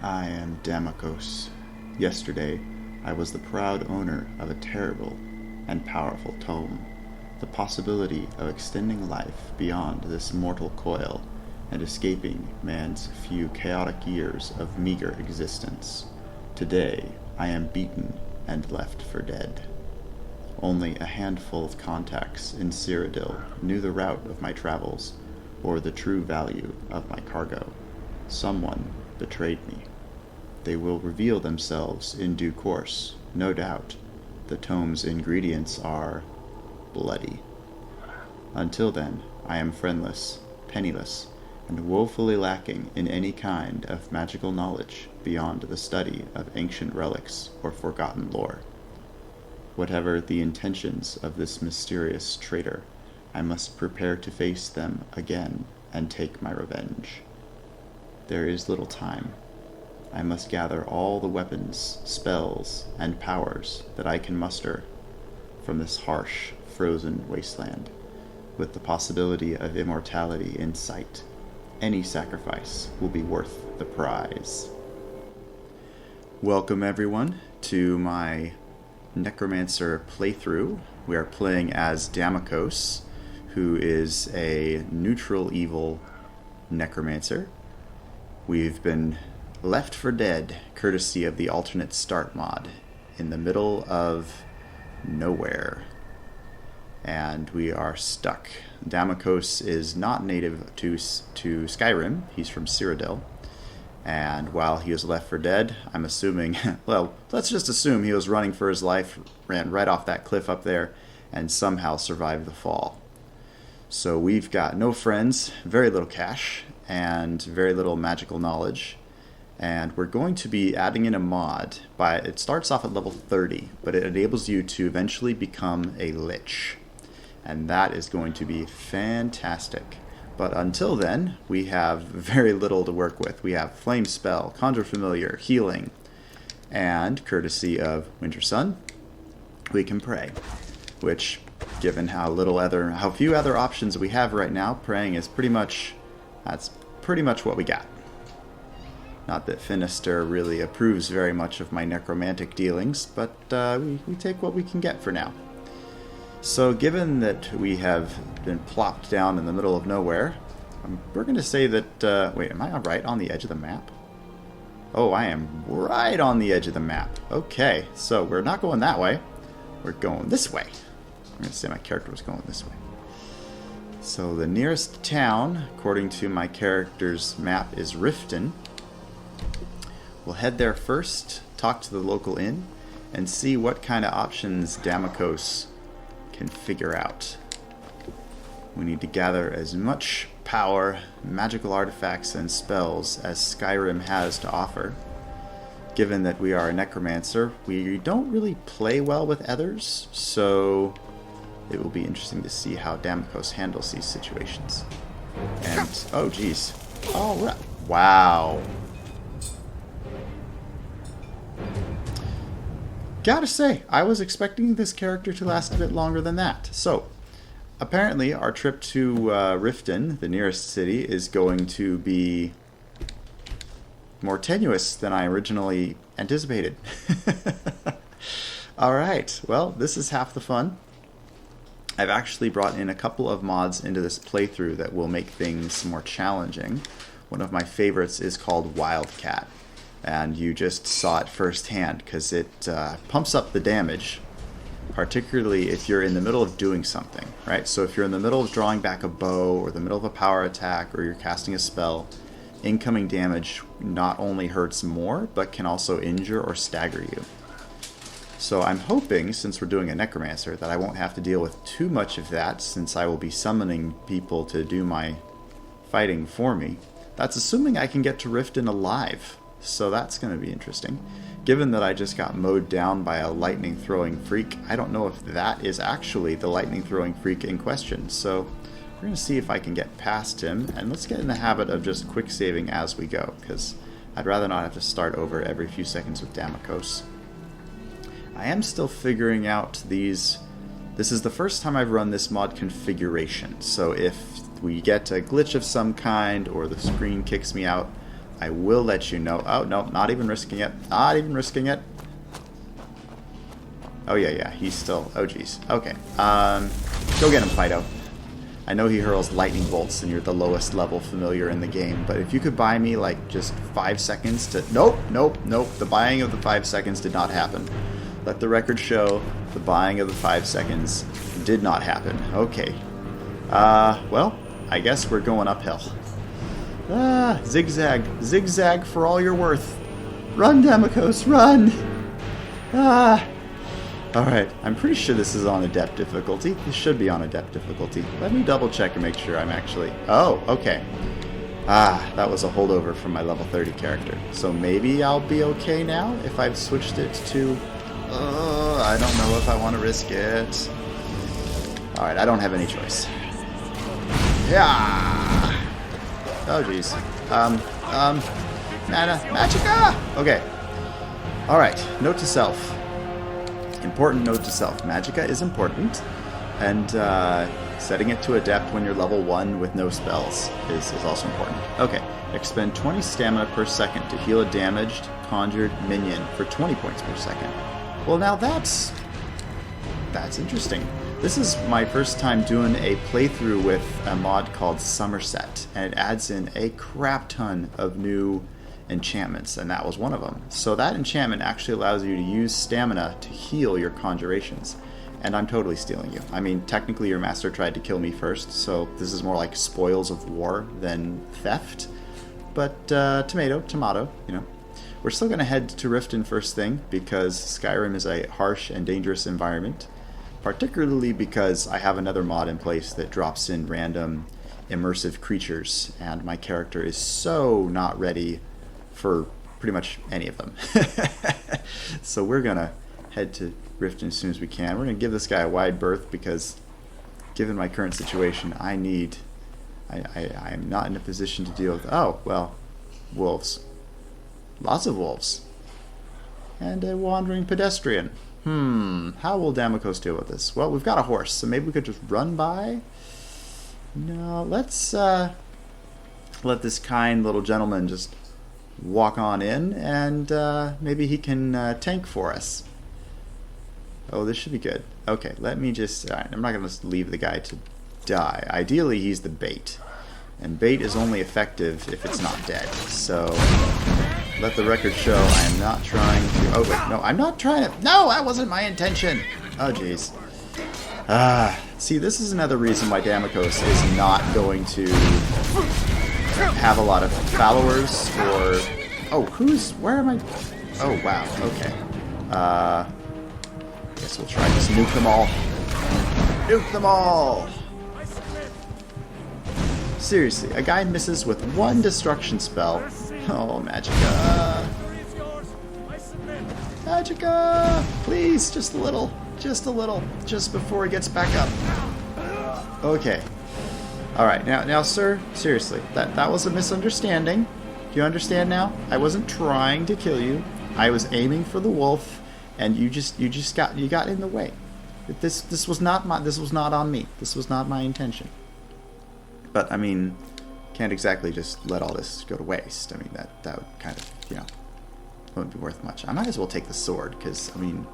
I am Damokos. Yesterday, I was the proud owner of a terrible and powerful tome. The possibility of extending life beyond this mortal coil and escaping man's few chaotic years of meager existence. Today, I am beaten and left for dead. Only a handful of contacts in Cyrodiil knew the route of my travels, or the true value of my cargo. Someone betrayed me. They will reveal themselves in due course, no doubt. The tome's ingredients are bloody. Until then, I am friendless, penniless, and woefully lacking in any kind of magical knowledge beyond the study of ancient relics or forgotten lore. Whatever the intentions of this mysterious traitor, I must prepare to face them again and take my revenge. There is little time. I must gather all the weapons, spells, and powers that I can muster from this harsh, frozen wasteland, with the possibility of immortality in sight. Any sacrifice will be worth the prize. Welcome everyone to my Necromancer playthrough. We are playing as Damokos, who is a neutral evil necromancer. We've been left for dead, courtesy of the alternate start mod, in the middle of nowhere. And we are stuck. Damokos is not native to Skyrim. He's from Cyrodiil. And while he was left for dead, I'm assuming, well, let's just assume he was running for his life, ran right off that cliff up there, and somehow survived the fall. So we've got no friends, very little cash, and very little magical knowledge. And we're going to be adding in a mod. It starts off at level 30, but it enables you to eventually become a lich. And that is going to be fantastic. But until then, we have very little to work with. We have Flame Spell, Conjure Familiar, Healing, and courtesy of Wintersun, we can pray. Which, given how few other options we have right now, praying is that's pretty much what we got. Not that Finister really approves very much of my necromantic dealings, but we take what we can get for now. So given that we have been plopped down in the middle of nowhere, we're going to say that... wait, am I right on the edge of the map? Oh, I am right on the edge of the map. Okay, so we're not going that way. We're going this way. I'm going to say my character was going this way. So the nearest town, according to my character's map, is Riften. We'll head there first, talk to the local inn, and see what kind of options Damokos can figure out. We need to gather as much power, magical artifacts, and spells as Skyrim has to offer. Given that we are a necromancer, we don't really play well with others, so it will be interesting to see how Damokos handles these situations. And, oh geez. All right. Wow. Gotta say, I was expecting this character to last a bit longer than that. So, apparently our trip to Riften, the nearest city, is going to be more tenuous than I originally anticipated. Alright, well, this is half the fun. I've actually brought in a couple of mods into this playthrough that will make things more challenging. One of my favorites is called Wildcat. And you just saw it firsthand because it pumps up the damage, particularly if you're in the middle of doing something, right? So if you're in the middle of drawing back a bow or the middle of a power attack or you're casting a spell, incoming damage not only hurts more, but can also injure or stagger you. So I'm hoping, since we're doing a Necromancer, that I won't have to deal with too much of that, since I will be summoning people to do my fighting for me. That's assuming I can get to Riften alive. So that's going to be interesting. Given that I just got mowed down by a lightning-throwing freak, I don't know if that is actually the lightning-throwing freak in question. So we're going to see if I can get past him, and let's get in the habit of just quick saving as we go, because I'd rather not have to start over every few seconds with Damokos. I am still figuring out these... This is the first time I've run this mod configuration, so if we get a glitch of some kind or the screen kicks me out, I will let you know. Oh, no, not even risking it. Not even risking it. Oh, yeah, he's still... Oh, geez. Okay. Go get him, Fido. I know he hurls lightning bolts and you're the lowest level familiar in the game, but if you could buy me, like, just 5 seconds to... Nope. The buying of the 5 seconds did not happen. Let the record show the buying of the 5 seconds did not happen. Okay. Well, I guess we're going uphill. Zigzag. Zigzag for all you're worth. Run, Damokos, run! Alright, I'm pretty sure this is on Adept difficulty. This should be on Adept difficulty. Let me double check and make sure I'm actually... Oh, okay. That was a holdover from my level 30 character. So maybe I'll be okay now if I've switched it to... I don't know if I want to risk it. Alright, I don't have any choice. Yeah! Oh, jeez. Mana, Magicka! Okay. Alright, note to self. Important note to self. Magicka is important, and setting it to Adept when you're level 1 with no spells is also important. Okay, expend 20 stamina per second to heal a damaged, conjured minion for 20 points per second. Well, now that's interesting. This is my first time doing a playthrough with a mod called Summermyst, and it adds in a crap ton of new enchantments, and that was one of them. So that enchantment actually allows you to use stamina to heal your conjurations, and I'm totally stealing you. I mean, technically your master tried to kill me first, so this is more like spoils of war than theft, but tomato, you know. We're still going to head to Riften first thing, because Skyrim is a harsh and dangerous environment, particularly because I have another mod in place that drops in random immersive creatures, and my character is so not ready for pretty much any of them. So we're gonna head to Riften as soon as we can. We're gonna give this guy a wide berth because, given my current situation, I am not in a position to deal with... Oh, well, wolves. Lots of wolves. And a wandering pedestrian. How will Damokos deal with this? Well, we've got a horse, so maybe we could just run by? No, let's let this kind little gentleman just walk on in, and maybe he can tank for us. Oh, this should be good. Okay, let me just... Alright, I'm not going to leave the guy to die. Ideally, he's the bait. And bait is only effective if it's not dead. So, let the record show I am not trying to... Oh, wait, no, I'm not trying to... No, that wasn't my intention! Oh, jeez. See, this is another reason why Damokos is not going to have a lot of followers, or... Oh, where am I... Oh, wow, okay. Guess we'll try just nuke them all. Nuke them all! Seriously, a guy misses with one destruction spell. Oh, Magicka. Magicka! Please, just a little, just before he gets back up. Okay. Alright, now, sir, seriously, that was a misunderstanding. Do you understand now? I wasn't trying to kill you. I was aiming for the wolf, and you got in the way. This was not on me. This was not my intention. But, I mean, can't exactly just let all this go to waste. I mean, that would kind of, you know, wouldn't be worth much. I might as well take the sword, because, I mean,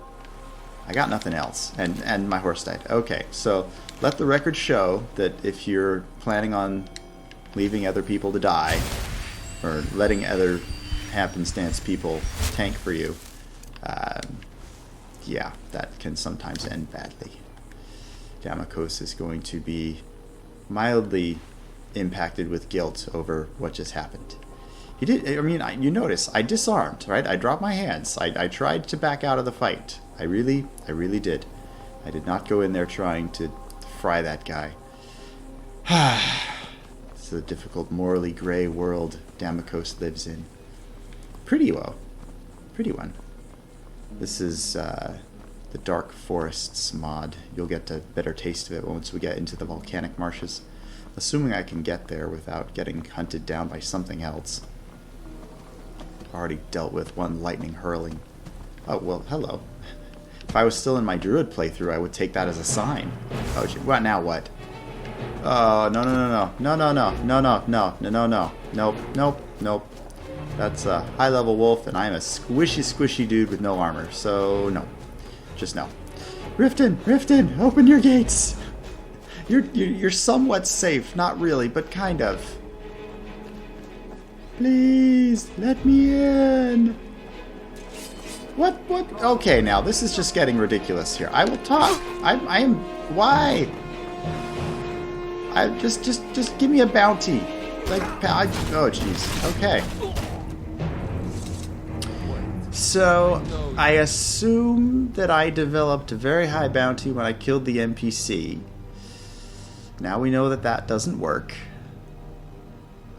I got nothing else. And my horse died. Okay, so let the record show that if you're planning on leaving other people to die, or letting other happenstance people tank for you, yeah, that can sometimes end badly. Damokos is going to be mildly impacted with guilt over what just happened. He did. I mean, you notice I disarmed, right? I dropped my hands. I tried to back out of the fight. I really did. I did not go in there trying to fry that guy. It's a difficult, morally gray world Damokos lives in. Pretty one. This is the Dark Forests mod. You'll get a better taste of it once we get into the volcanic marshes. Assuming I can get there without getting hunted down by something else. Already dealt with one lightning hurling. Oh, well, hello. If I was still in my druid playthrough, I would take that as a sign. Oh, shit. What now? What? Oh, no. Nope. That's a high-level wolf, and I'm a squishy dude with no armor. So, no. Just no. Riften, open your gates! You're somewhat safe. Not really, but kind of. Please, let me in! What? Okay, now, this is just getting ridiculous here. I will talk. I am... Why? Just give me a bounty. Like, oh, jeez. Okay. So, I assume that I developed a very high bounty when I killed the NPC. Now we know that that doesn't work.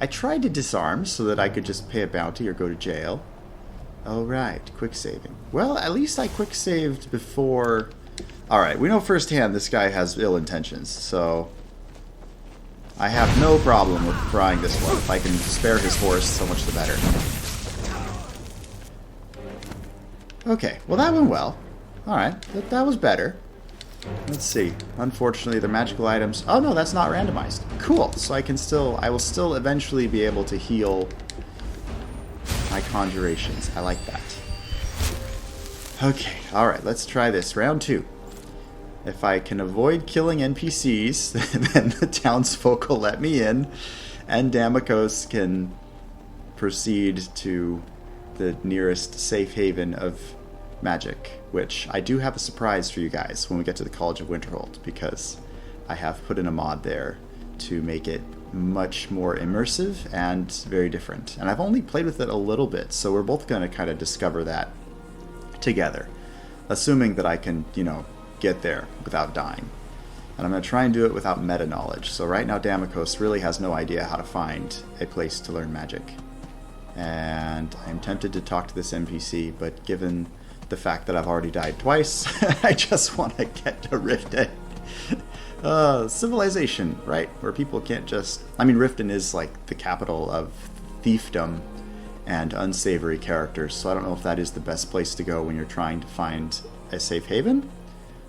I tried to disarm so that I could just pay a bounty or go to jail. Oh, right. Quick saving. Well, at least I quick saved before... Alright, we know firsthand this guy has ill intentions, so... I have no problem with frying this one. If I can spare his horse, so much the better. Okay, well that went well. Alright, that was better. Let's see. Unfortunately, the magical items... Oh no, that's not randomized. Cool, so I will still eventually be able to heal my conjurations. I like that. Okay, alright, let's try this. Round 2. If I can avoid killing NPCs, then the townsfolk will let me in, and Damokos can proceed to the nearest safe haven of magic, which I do have a surprise for you guys when we get to the College of Winterhold, because I have put in a mod there to make it much more immersive and very different. And I've only played with it a little bit, so we're both going to kind of discover that together, assuming that I can, you know, get there without dying. And I'm going to try and do it without meta knowledge. So right now Damokos really has no idea how to find a place to learn magic. And I'm tempted to talk to this NPC, but given the fact that I've already died twice, I just want to get to Riften. Civilization, right? Where people can't just... I mean, Riften is like the capital of thiefdom and unsavory characters, so I don't know if that is the best place to go when you're trying to find a safe haven.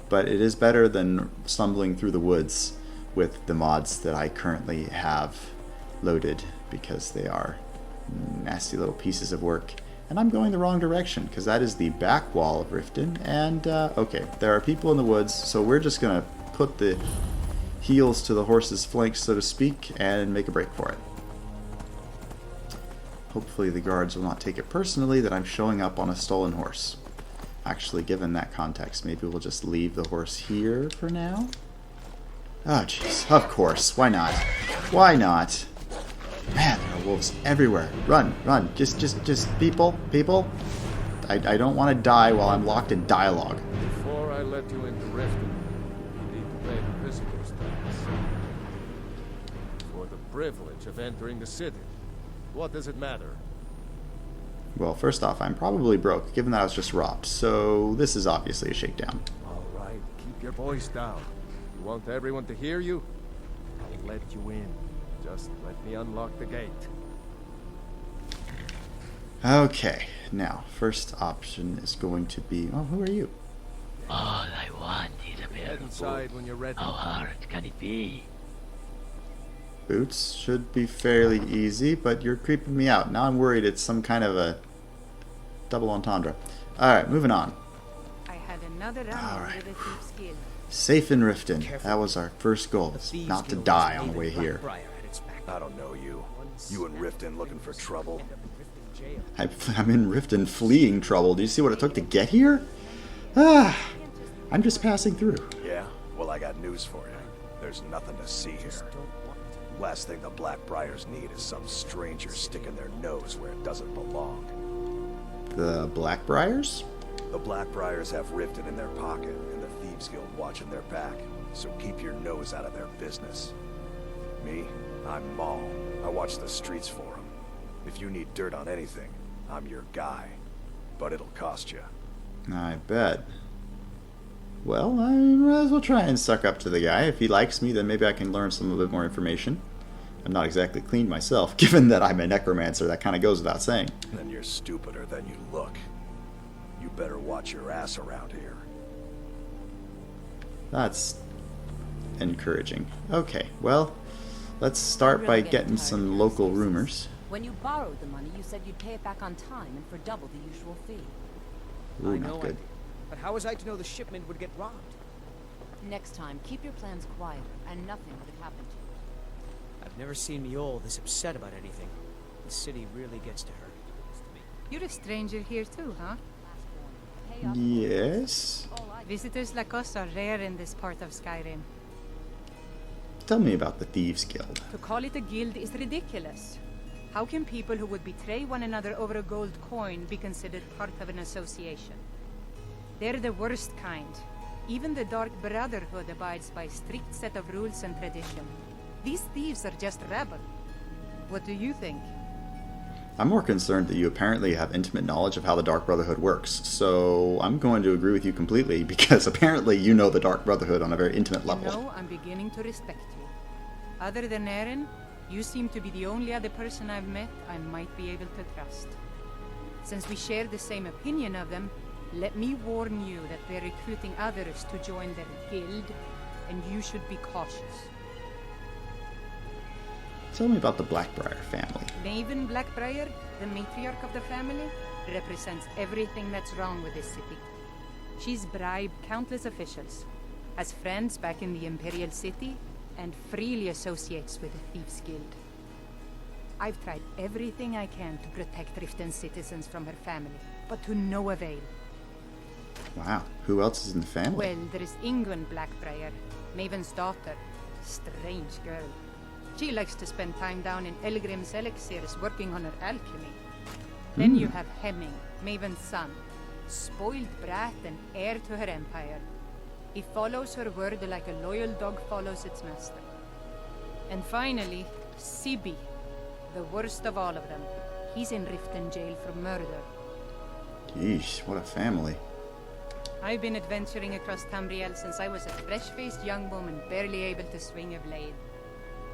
But it is better than stumbling through the woods with the mods that I currently have loaded, because they are nasty little pieces of work. And I'm going the wrong direction, because that is the back wall of Riften. And, okay, there are people in the woods, so we're just going to put the heels to the horse's flanks, so to speak, and make a break for it. Hopefully the guards will not take it personally that I'm showing up on a stolen horse. Actually, given that context, maybe we'll just leave the horse here for now. Oh, jeez. Of course. Why not? Why not? Man, there are wolves everywhere. Run, run. Just people. I don't want to die while I'm locked in dialogue. Before I let you into Riften, you need to pay the visitor's tax. For the privilege of entering the city. What does it matter? Well, first off, I'm probably broke, given that I was just robbed, so this is obviously a shakedown. Alright, keep your voice down. You want everyone to hear you? I'll let you in. Just let me unlock the gate. Okay, now, first option is going to be... Oh, who are you? All I want is a pair Head of inside boots. when you're ready. How hard can it be? Boots should be fairly easy, but you're creeping me out. Now I'm worried it's some kind of a double entendre. Alright, moving on. I had another run with the Thieves Guild. Safe in Riften. That was our first goal, not to die on the way here. I don't know you. You in Riften looking for trouble? I'm in Riften fleeing trouble. Do you see what it took to get here? Ah, I'm just passing through. Yeah? Well, I got news for you. There's nothing to see here. Last thing the Blackbriars need is some stranger sticking their nose where it doesn't belong. The Blackbriars? The Blackbriars have Riften in their pocket, and the Thieves Guild watching their back, so keep your nose out of their business. Me? I'm Maul. I watch the streets for them. If you need dirt on anything, I'm your guy. But it'll cost you. I bet. Well, I might as well try and suck up to the guy. If he likes me, then maybe I can learn some a bit more information. I'm not exactly clean myself, given that I'm a necromancer. That kind of goes without saying. Then you're stupider than you look. You better watch your ass around here. That's encouraging. Okay, well, let's start by getting some local rumors. When you borrowed the money, you said you'd pay it back on time and for double the usual fee. Ooh, I not know I good. did. But how was I to know the shipment would get robbed? Next time, keep your plans quiet, and nothing would happen to you. I've never seen Miol this upset about anything. The city really gets to her. You're a stranger here too, huh? Pay up. Yes. All I Visitors like us are rare in this part of Skyrim. Tell me about the Thieves Guild. To call it a guild is ridiculous. How can people who would betray one another over a gold coin be considered part of an association? They're the worst kind. Even the Dark Brotherhood abides by a strict set of rules and tradition. These thieves are just rabble. What do you think? I'm more concerned that you apparently have intimate knowledge of how the Dark Brotherhood works, so I'm going to agree with you completely, because apparently you know the Dark Brotherhood on a very intimate level. No, I'm beginning to respect you. Other than Eren, you seem to be the only other person I've met I might be able to trust. Since we share the same opinion of them, let me warn you that they're recruiting others to join their guild, and you should be cautious. Tell me about the Blackbriar family. Maven Blackbriar, the matriarch of the family, represents everything that's wrong with this city. She's bribed countless officials, has friends back in the Imperial City, and freely associates with the Thieves Guild. I've tried everything I can to protect Riften's citizens from her family, but to no avail. Wow, who else is in the family? Well, there is Ingwen Blackbriar, Maven's daughter. Strange girl. She likes to spend time down in Elgrim's elixirs working on her alchemy. Then you have Hemming, Maven's son, spoiled brat and heir to her empire. He follows her word like a loyal dog follows its master. And finally, Sibi, the worst of all of them. He's in Riften jail for murder. Yeesh, what a family. I've been adventuring across Tamriel since I was a fresh-faced young woman barely able to swing a blade.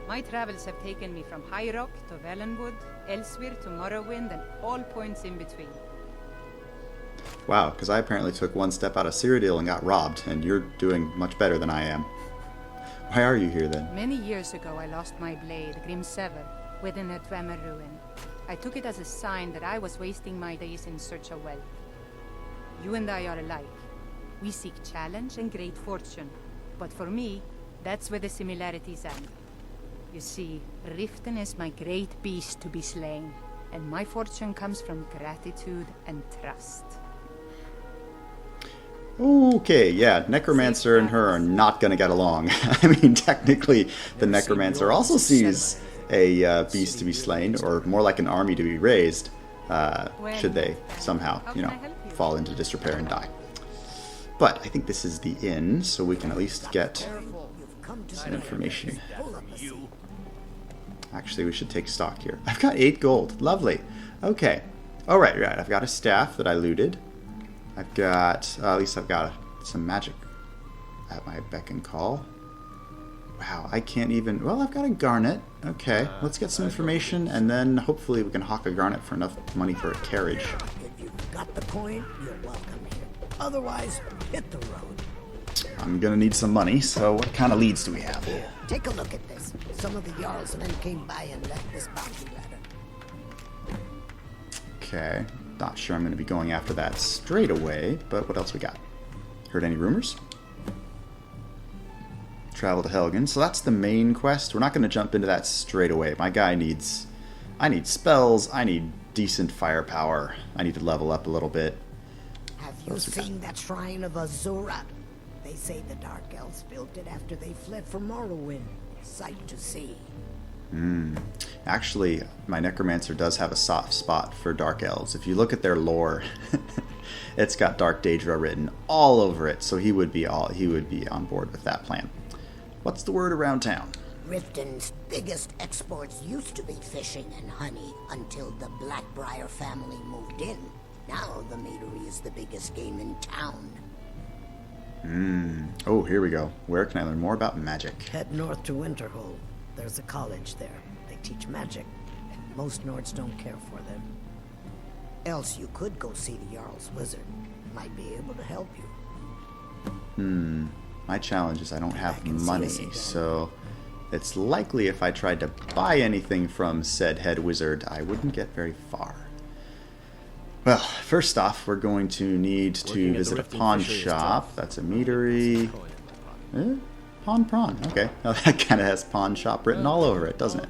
My travels have taken me from High Rock to Valenwood, Elsewhere to Morrowind, and all points in between. Wow, because I apparently took one step out of Cyrodiil and got robbed, and you're doing much better than I am. Why are you here then? Many years ago I lost my blade, Grimsever, within a Dwemer ruin. I took it as a sign that I was wasting my days in search of wealth. You and I are alike. We seek challenge and great fortune. But for me, that's where the similarities end. You see, Riften is my great beast to be slain, and my fortune comes from gratitude and trust. Okay, yeah, Necromancer and her are not going to get along. I mean, technically, the Necromancer also sees a beast to be slain, or more like an army to be raised, should they somehow, you know, fall into disrepair and die. But I think this is the inn, so we can at least get some information. Actually, we should take stock here. I've got 8 gold. Lovely. Okay. Oh, right. I've got a staff that I looted. I've got... at least I've got some magic at my beck and call. Wow, I can't even... Well, I've got a garnet. Okay, let's get some information, and then hopefully we can hawk a garnet for enough money for a carriage. If you've got the coin, you're welcome here. Otherwise, hit the road. I'm gonna need some money, so what kind of leads do we have? Here, take a look at this. Some of the Jarls and then came by and left this bounty ladder. Okay, not sure I'm gonna be going after that straight away, but what else we got? Heard any rumors? Travel to Helgen, so that's the main quest. We're not gonna jump into that straight away. My guy needs... I need spells, I need decent firepower, I need to level up a little bit. Have you seen that shrine of Azura? They say the Dark Elves built it after they fled from Morrowind. Sight to see. Actually, my Necromancer does have a soft spot for Dark Elves. If you look at their lore, it's got Dark Daedra written all over it, so he would be on board with that plan. What's the word around town? Riften's biggest exports used to be fishing and honey until the Blackbriar family moved in. Now the meadery is the biggest game in town. Oh, here we go. Where can I learn more about magic? Head north to Winterhold. There's a college there. They teach magic. Most Nords don't care for them. Else you could go see the Jarl's wizard. Might be able to help you. My challenge is I don't have money, so it's likely if I tried to buy anything from said head wizard, I wouldn't get very far. Well, first off, we're going to need to visit a pawn shop. That's a meadery. Pawn prawn. Okay. Now that kind of has pawn shop written all over it, doesn't it?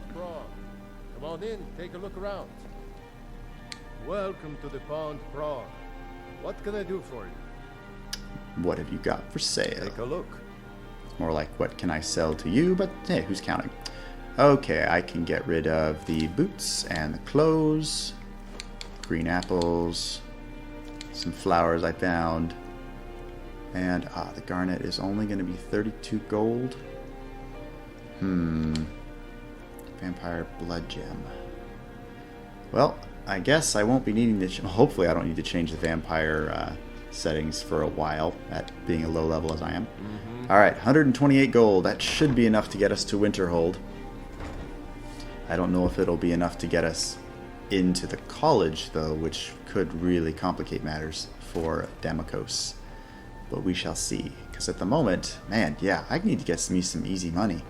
Come on in, take a look around. Welcome to the Pond Prawn. What can I do for you? What have you got for sale? Take a look. More like, what can I sell to you? But hey, who's counting? Okay, I can get rid of the boots and the clothes. Green apples. Some flowers I found. And, the garnet is only going to be 32 gold. Vampire blood gem. Well, I guess I won't be needing to... Hopefully I don't need to change the vampire settings for a while, at being a low level as I am. Alright, 128 gold. That should be enough to get us to Winterhold. I don't know if it'll be enough to get us into the college, though, which could really complicate matters for Damokos. But we shall see. Because at the moment, man, yeah, I need to get me some easy money.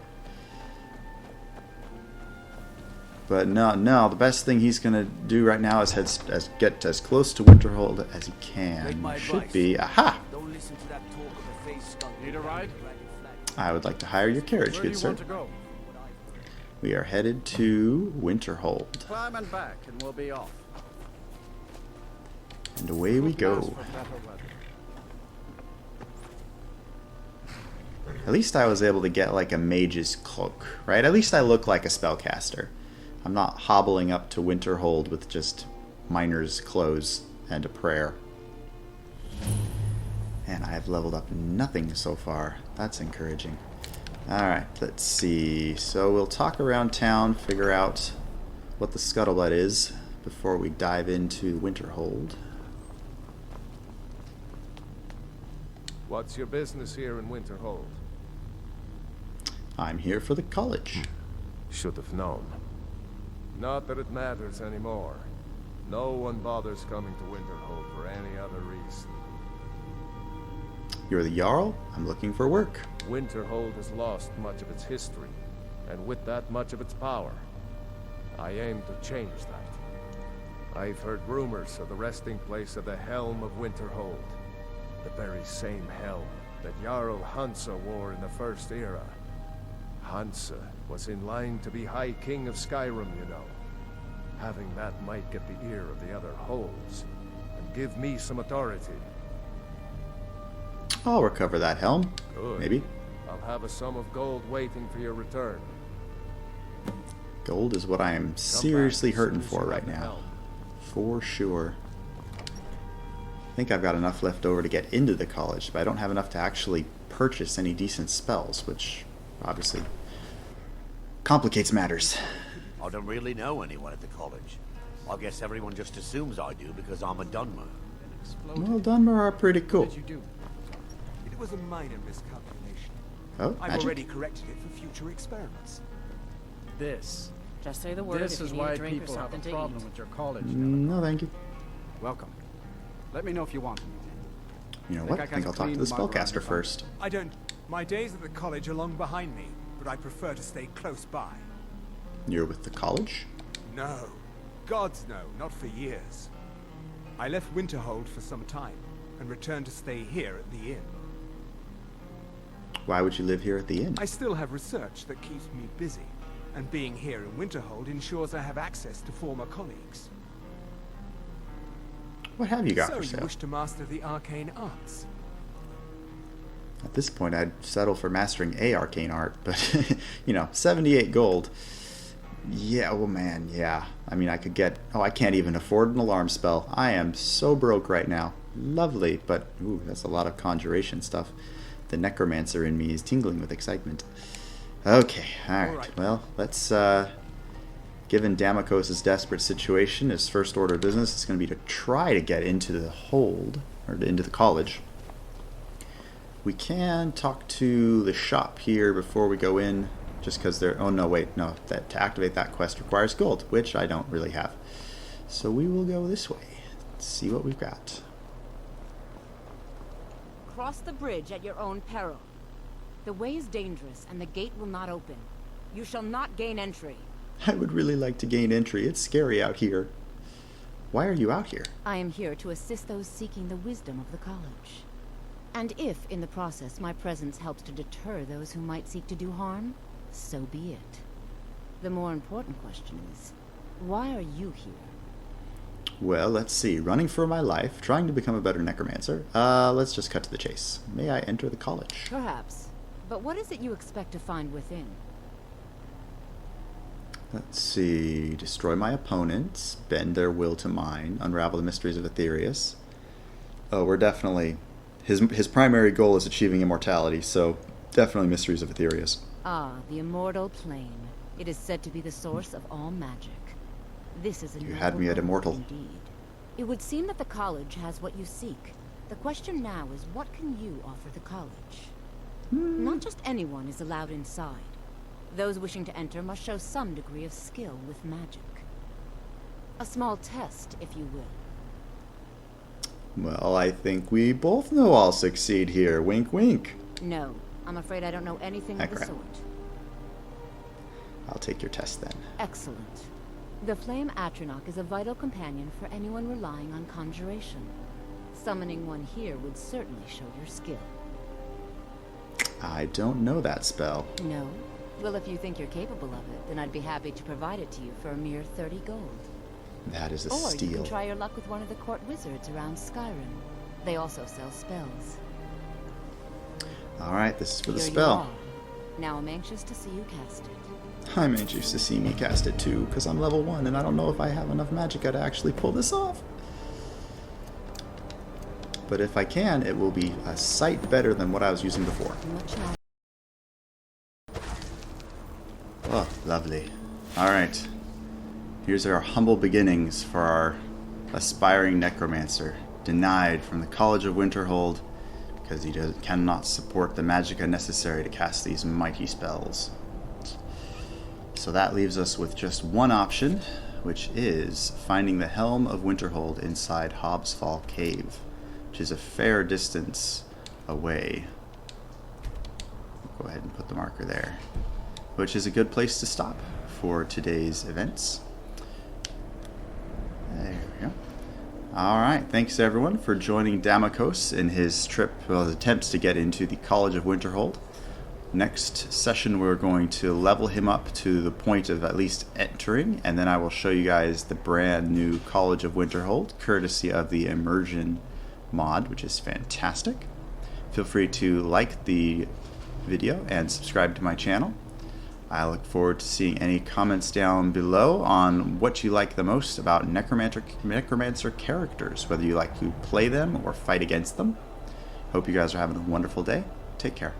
But no, the best thing he's going to do right now is get as close to Winterhold as he can. Should be, aha! Don't listen to that talk of a face skunk. Need a ride? I would like to hire your carriage, Where good do you sir. want to go? We are headed to Winterhold. Climb and back, and we'll be off. And away we go. At least I was able to get like a mage's cloak, right? At least I look like a spellcaster. I'm not hobbling up to Winterhold with just miner's clothes and a prayer. And I have leveled up nothing so far. That's encouraging. Alright, let's see. So we'll talk around town, figure out what the scuttlebutt is before we dive into Winterhold. What's your business here in Winterhold? I'm here for the college. Should have known. Not that it matters anymore. No one bothers coming to Winterhold for any other reason. You're the Jarl? I'm looking for work. Winterhold has lost much of its history, and with that much of its power. I aim to change that. I've heard rumors of the resting place of the Helm of Winterhold. The very same helm that Jarl Hansa wore in the First Era. Hansa was in line to be High King of Skyrim, you know. Having that might get the ear of the other holds, and give me some authority. I'll recover that helm. Good. Maybe. I'll have a sum of gold waiting for your return. Gold is what I am seriously Come back as hurting soon as for you right have the now. helm. For sure. I think I've got enough left over to get into the college, but I don't have enough to actually purchase any decent spells, which obviously complicates matters. I don't really know anyone at the college. I guess everyone just assumes I do because I'm a Dunmer. Well, Dunmer are pretty cool. What did you do? It was a minor miscalculation. Oh, I've magic? already corrected it for future experiments. This. Just say the word This if you is need why a drink or people have a something to problem eat. with your college. No, thank you. Welcome. Let me know if you want anything. You know what? I think I'll talk to the spellcaster first. I don't. My days at the college are long behind me, but I prefer to stay close by. You're with the college? No. Gods no, not for years. I left Winterhold for some time, and returned to stay here at the inn. Why would you live here at the inn? I still have research that keeps me busy, and being here in Winterhold ensures I have access to former colleagues. What have you got So for you sale? wish to master the arcane arts? At this point, I'd settle for mastering a arcane art, but, you know, 78 gold. Yeah, oh man, yeah. I mean, I could get... Oh, I can't even afford an alarm spell. I am so broke right now. Lovely, but, ooh, that's a lot of conjuration stuff. The Necromancer in me is tingling with excitement. Okay, alright. Well, let's, given Damokos' desperate situation, his first order of business is going to be to try to get into the hold, or into the college. We can talk to the shop here before we go in, just because they're... Oh, no, wait, no. To activate that quest requires gold, which I don't really have. So we will go this way. Let's see what we've got. Cross the bridge at your own peril. The way is dangerous, and the gate will not open. You shall not gain entry. I would really like to gain entry. It's scary out here. Why are you out here? I am here to assist those seeking the wisdom of the college. And if, in the process, my presence helps to deter those who might seek to do harm, so be it. The more important question is, why are you here? Well, let's see. Running for my life, trying to become a better necromancer. Let's just cut to the chase. May I enter the college? Perhaps. But what is it you expect to find within? Let's see. Destroy my opponents, bend their will to mine, unravel the mysteries of Aetherius. Oh, we're definitely... His primary goal is achieving immortality, so definitely mysteries of Aetherius. Ah, the immortal plane. It is said to be the source of all magic. This is a You had me at immortal. Indeed. It would seem that the college has what you seek. The question now is, what can you offer the college? Not just anyone is allowed inside. Those wishing to enter must show some degree of skill with magic. A small test, if you will. Well, I think we both know I'll succeed here. Wink, wink. No, I'm afraid I don't know anything of the crap. sort. I'll take your test then. Excellent. The Flame Atronach is a vital companion for anyone relying on conjuration. Summoning one here would certainly show your skill. I don't know that spell. No? Well, if you think you're capable of it, then I'd be happy to provide it to you for a mere 30 gold. That is a Or you steal. can try your luck with one of the court wizards around Skyrim. They also sell spells. Alright, this is for the Here you spell. are. Now I'm anxious to see you cast it. I'm anxious to see me cast it too, because I'm level 1 and I don't know if I have enough magicka to actually pull this off. But if I can, it will be a sight better than what I was using before. Much nicer. Oh, lovely. Alright. Here's our humble beginnings for our aspiring necromancer. Denied from the College of Winterhold because he cannot support the magicka necessary to cast these mighty spells. So that leaves us with just one option, which is finding the Helm of Winterhold inside Hobbs Fall Cave, which is a fair distance away. Go ahead and put the marker there, which is a good place to stop for today's events. There we go. Alright, thanks everyone for joining Damakos in his trip, well, his attempts to get into the College of Winterhold. Next session we're going to level him up to the point of at least entering, and then I will show you guys the brand new College of Winterhold, courtesy of the Immersion mod, which is fantastic. Feel free to like the video and subscribe to my channel. I look forward to seeing any comments down below on what you like the most about Necromancer characters, whether you like to play them or fight against them. Hope you guys are having a wonderful day. Take care.